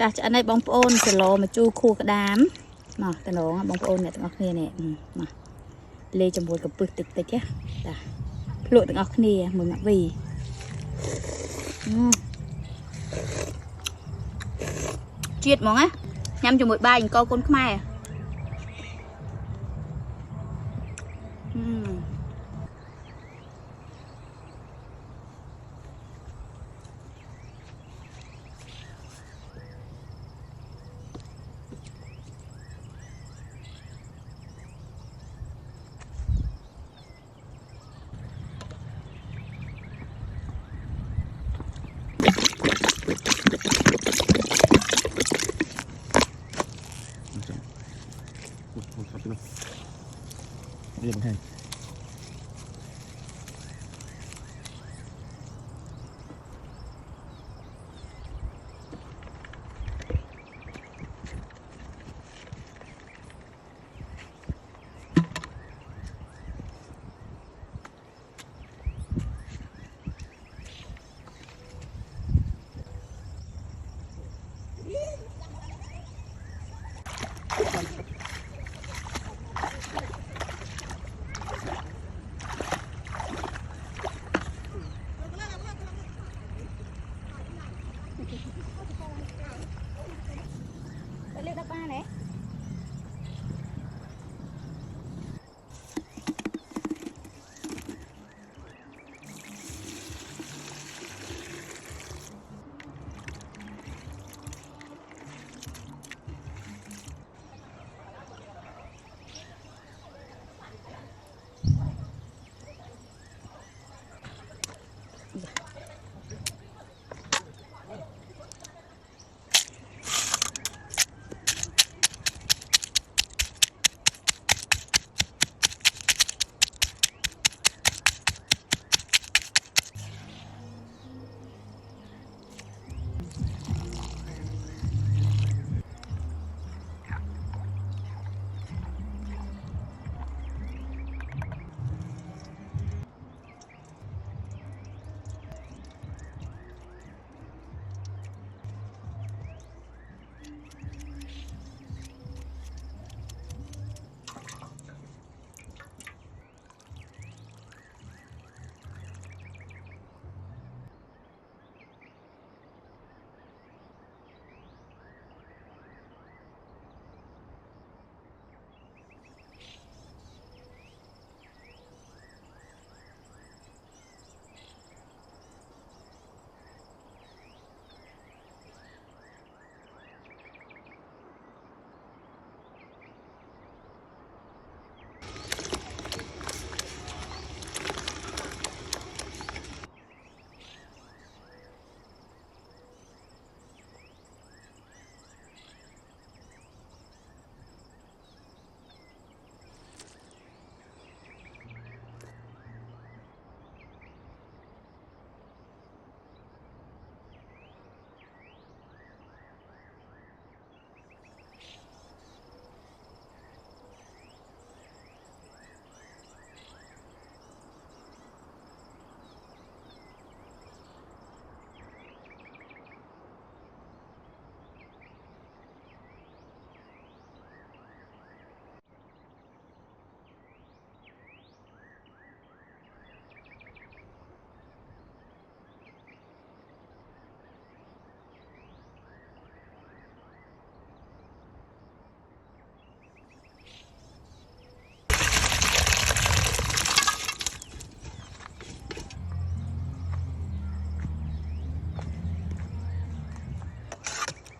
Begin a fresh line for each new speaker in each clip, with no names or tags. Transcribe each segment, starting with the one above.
ta cho anh ấy bóng ôn sẽ lò mà chu khu cái đám mà ta nó bóng ôn này tụi ngọc này mà lê trong bột cặp bực tịch tịch á ta lụa tụi ngọc này mừng ngọc vì triệt món á nhằm cho một ba hình câu con khmai
Đi bằng hàng.
lên đập ba này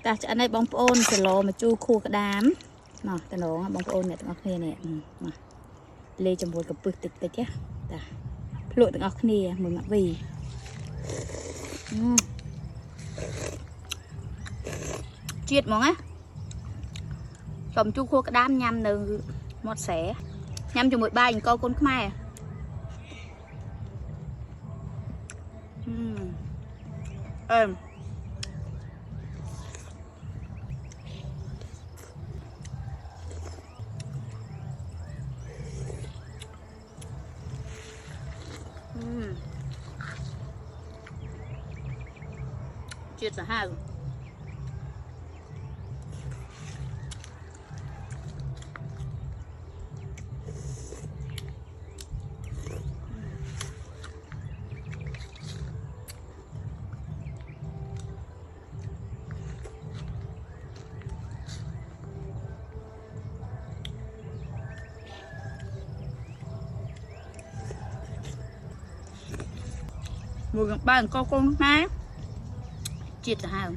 ta cho anh ấy bóng ôn sẽ lò mà chu khu cái đám mà ta nó bóng ôn này tụi ngọc này mà lê trong bột cặp bực tịch tịch á ta lụa tụi ngọc này mừng ngọc vì triệt món á cầm chu khu cái đám nhằm từ một xẻ nhằm cho một ba hình câu con khmai Triệt là hai một cái bàn co con má chết là hai